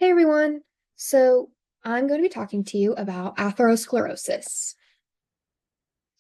Hey everyone. So I'm going to be talking to you about atherosclerosis.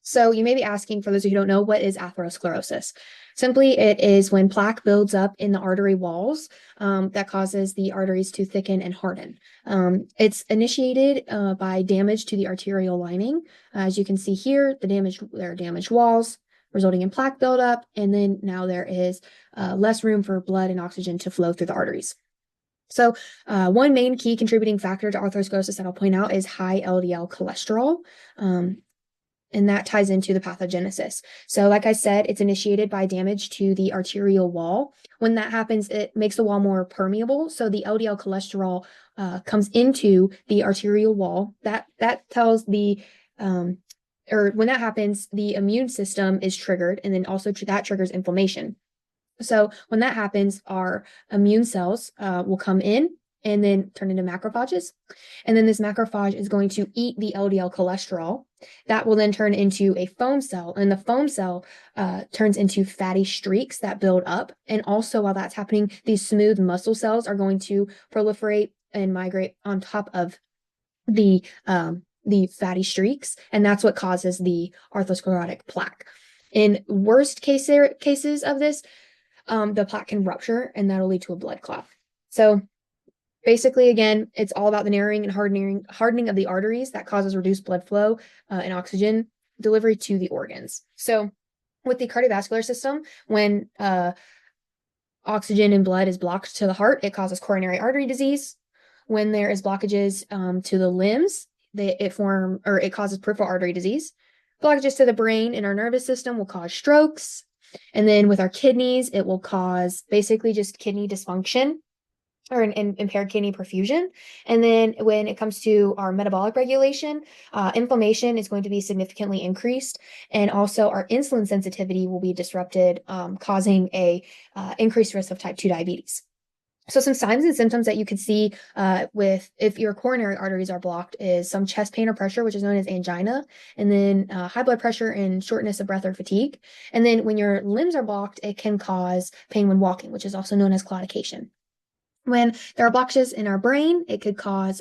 So you may be asking, for those of you who don't know, what is atherosclerosis? Simply, it is when plaque builds up in the artery walls that causes the arteries to thicken and harden. It's initiated by damage to the arterial lining. As you can see here, there are damaged walls, resulting in plaque buildup, and then now there is less room for blood and oxygen to flow through the arteries. So, one main key contributing factor to atherosclerosis that I'll point out is high LDL cholesterol. And that ties into the pathogenesis. So, like I said, it's initiated by damage to the arterial wall. When that happens, it makes the wall more permeable. So, the LDL cholesterol comes into the arterial wall. That tells or when that happens, the immune system is triggered, and then also that triggers inflammation. So when that happens, our immune cells will come in and then turn into macrophages. And then this macrophage is going to eat the LDL cholesterol. That will then turn into a foam cell. And the foam cell turns into fatty streaks that build up. And also, while that's happening, these smooth muscle cells are going to proliferate and migrate on top of the fatty streaks. And that's what causes the atherosclerotic plaque. In worst cases of this, the plaque can rupture and that'll lead to a blood clot. So basically, again, it's all about the narrowing and hardening of the arteries that causes reduced blood flow and oxygen delivery to the organs. So with the cardiovascular system, when oxygen and blood is blocked to the heart, it causes coronary artery disease. When there is blockages to the limbs, it causes peripheral artery disease. Blockages to the brain and our nervous system will cause strokes. And then with our kidneys, it will cause basically just kidney dysfunction or an impaired kidney perfusion. And then when it comes to our metabolic regulation, inflammation is going to be significantly increased. And also our insulin sensitivity will be disrupted, causing a increased risk of type 2 diabetes. So some signs and symptoms that you can see if your coronary arteries are blocked is some chest pain or pressure, which is known as angina, and then high blood pressure and shortness of breath or fatigue. And then when your limbs are blocked, it can cause pain when walking, which is also known as claudication. When there are blockages in our brain, it could cause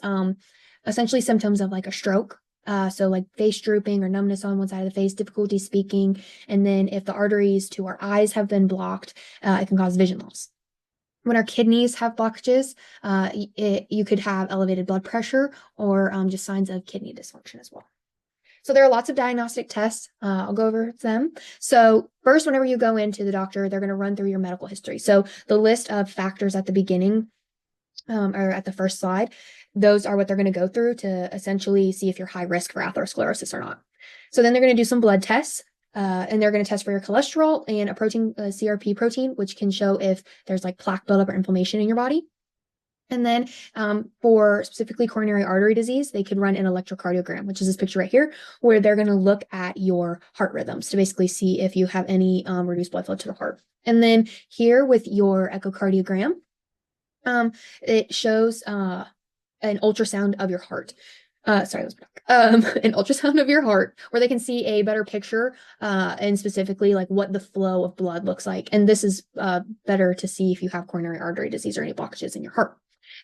essentially symptoms of like a stroke. So like face drooping or numbness on one side of the face, difficulty speaking. And then if the arteries to our eyes have been blocked, it can cause vision loss. When our kidneys have blockages, you could have elevated blood pressure or just signs of kidney dysfunction as well. So there are lots of diagnostic tests. I'll go over them. So first, whenever you go into the doctor, they're going to run through your medical history. So the list of factors at the beginning or at the first slide, those are what they're going to go through to essentially see if you're high risk for atherosclerosis or not. So then they're going to do some blood tests. And they're going to test for your cholesterol and a protein, CRP protein, which can show if there's like plaque buildup or inflammation in your body. And then for specifically coronary artery disease, they could run an electrocardiogram, which is this picture right here, where they're going to look at your heart rhythms to basically see if you have any reduced blood flow to the heart. And then here with your echocardiogram, it shows an ultrasound of your heart. An ultrasound of your heart where they can see a better picture and specifically like what the flow of blood looks like. And this is better to see if you have coronary artery disease or any blockages in your heart.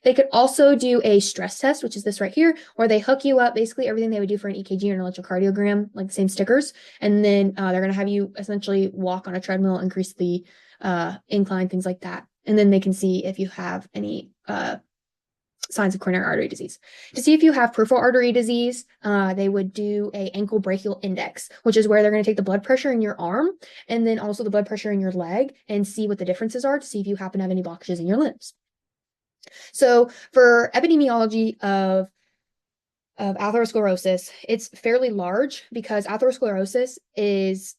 They could also do a stress test, which is this right here, where they hook you up, basically everything they would do for an EKG or an electrocardiogram, like the same stickers. And then they're going to have you essentially walk on a treadmill, increase the incline, things like that. And then they can see if you have any signs of coronary artery disease. To see if you have peripheral artery disease, they would do a ankle brachial index, which is where they're going to take the blood pressure in your arm and then also the blood pressure in your leg and see what the differences are to see if you happen to have any blockages in your limbs. So for epidemiology of atherosclerosis, it's fairly large because atherosclerosis is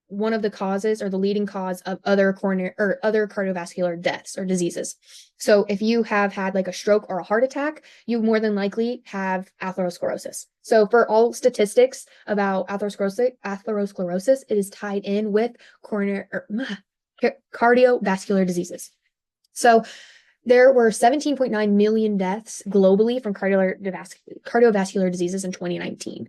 one of the causes or the leading cause of other coronary or other cardiovascular deaths or diseases. So if you have had like a stroke or a heart attack, you more than likely have atherosclerosis. So for all statistics about atherosclerosis, it is tied in with cardiovascular diseases. So there were 17.9 million deaths globally from cardiovascular diseases in 2019.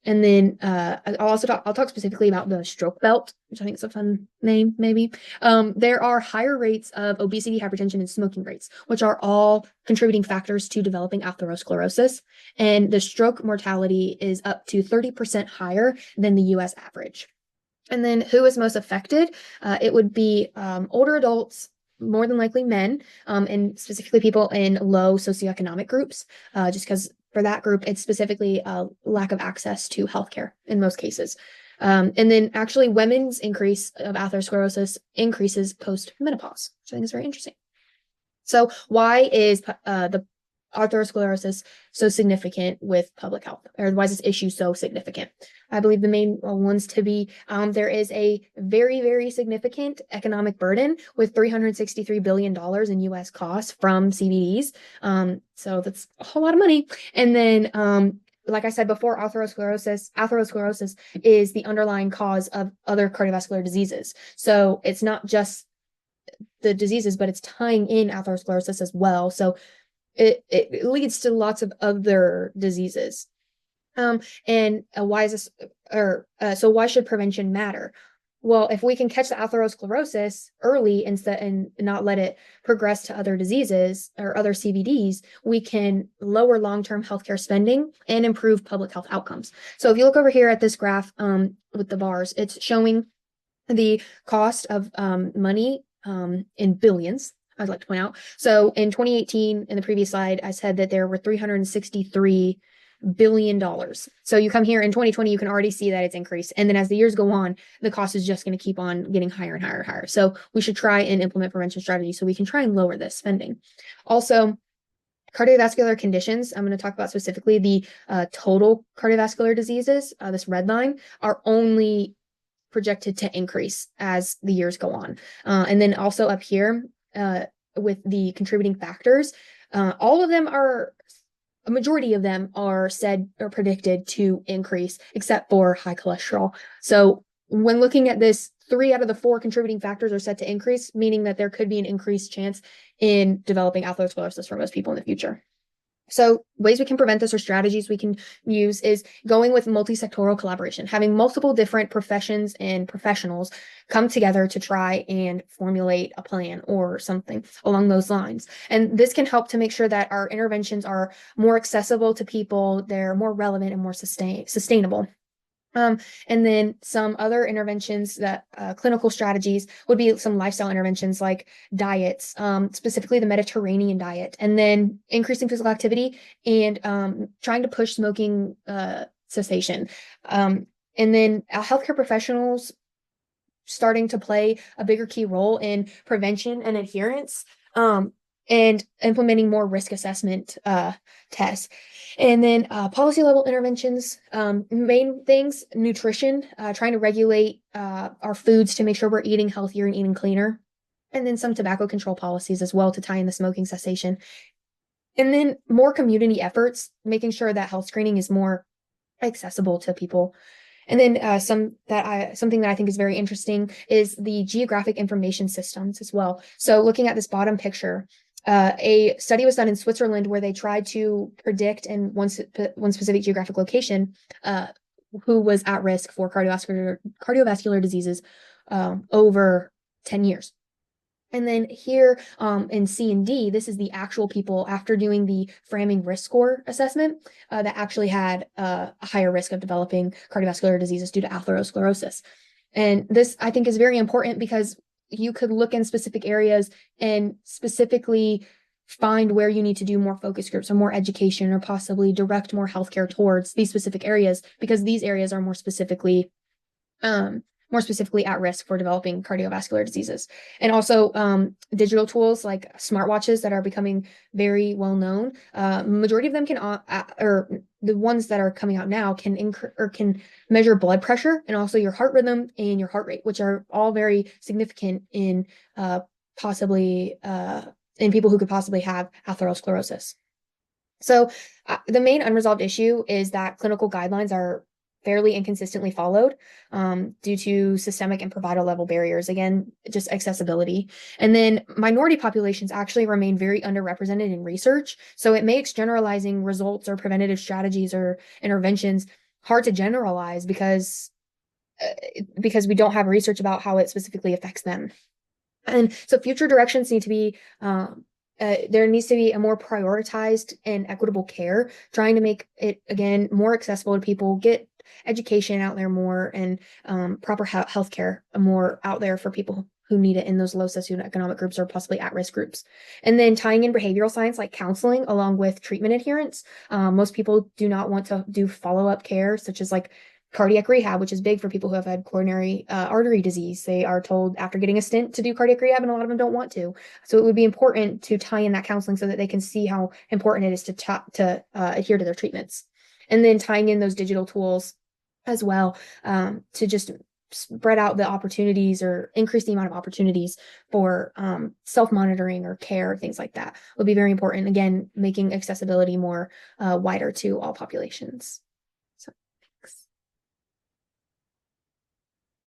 And then I'll talk specifically about the stroke belt, which I think is a fun name, maybe. There are higher rates of obesity, hypertension, and smoking rates, which are all contributing factors to developing atherosclerosis. And the stroke mortality is up to 30% higher than the US average. And then who is most affected? It would be older adults, more than likely men, and specifically people in low socioeconomic groups, just because for that group, it's specifically a lack of access to healthcare in most cases. And then actually women's increase of atherosclerosis increases post-menopause, which I think is very interesting. So why is the atherosclerosis so significant with public health, or why is this issue so significant? I believe the main ones to be there is a very, very significant economic burden with $363 billion in US costs from CVDs. So that's a whole lot of money. And then like I said before, atherosclerosis is the underlying cause of other cardiovascular diseases. So it's not just the diseases, but it's tying in atherosclerosis as well. So it leads to lots of other diseases. And why is this, so why should prevention matter? Well, if we can catch the atherosclerosis early and not let it progress to other diseases or other CVDs, we can lower long-term healthcare spending and improve public health outcomes. So if you look over here at this graph with the bars, it's showing the cost of money in billions, I'd like to point out. So in 2018, in the previous slide, I said that there were $363 billion. So you come here in 2020, you can already see that it's increased. And then as the years go on, the cost is just going to keep on getting higher and higher and higher. So we should try and implement prevention strategies so we can try and lower this spending. Also, cardiovascular conditions, I'm going to talk about specifically the total cardiovascular diseases, this red line, are only projected to increase as the years go on. And then also up here with the contributing factors, all of them are, a majority of them are said or predicted to increase, except for high cholesterol. So when looking at this, 3 out of the 4 contributing factors are set to increase, meaning that there could be an increased chance in developing atherosclerosis for most people in the future. So ways we can prevent this or strategies we can use is going with multi-sectoral collaboration, having multiple different professions and professionals come together to try and formulate a plan or something along those lines. And this can help to make sure that our interventions are more accessible to people, they're more relevant and more sustainable. And then some other interventions that clinical strategies would be some lifestyle interventions like diets, specifically the Mediterranean diet, and then increasing physical activity and trying to push smoking cessation. And then healthcare professionals starting to play a bigger key role in prevention and adherence. And implementing more risk assessment tests. And then policy level interventions, main things, nutrition, trying to regulate our foods to make sure we're eating healthier and eating cleaner. And then some tobacco control policies as well to tie in the smoking cessation. And then more community efforts, making sure that health screening is more accessible to people. And then something that I think is very interesting is the geographic information systems as well. So looking at this bottom picture, a study was done in Switzerland where they tried to predict in one specific geographic location who was at risk for cardiovascular diseases over 10 years. And then here in C and D, this is the actual people after doing the Framing risk score assessment that actually had a higher risk of developing cardiovascular diseases due to atherosclerosis. And this, I think, is very important because you could look in specific areas and specifically find where you need to do more focus groups or more education or possibly direct more healthcare towards these specific areas because these areas are more specifically at risk for developing cardiovascular diseases. And also digital tools like smartwatches that are becoming very well known. Majority of them can, or the ones that are coming out now can measure blood pressure and also your heart rhythm and your heart rate, which are all very significant in possibly in people who could possibly have atherosclerosis. So the main unresolved issue is that clinical guidelines are fairly inconsistently followed due to systemic and provider level barriers. Again, just accessibility. And then minority populations actually remain very underrepresented in research. So it makes generalizing results or preventative strategies or interventions hard to generalize because we don't have research about how it specifically affects them. And so future directions need to be there needs to be a more prioritized and equitable care, trying to make it again more accessible to people, get education out there more, and proper health care more out there for people who need it in those low socioeconomic groups or possibly at-risk groups. And then tying in behavioral science like counseling along with treatment adherence. Most people do not want to do follow-up care, such as like cardiac rehab, which is big for people who have had coronary artery disease. They are told after getting a stent to do cardiac rehab, and a lot of them don't want to. So it would be important to tie in that counseling so that they can see how important it is to adhere to their treatments. And then tying in those digital tools as well, to just spread out the opportunities or increase the amount of opportunities for self-monitoring or care, things like that would be very important. Again, making accessibility more wider to all populations.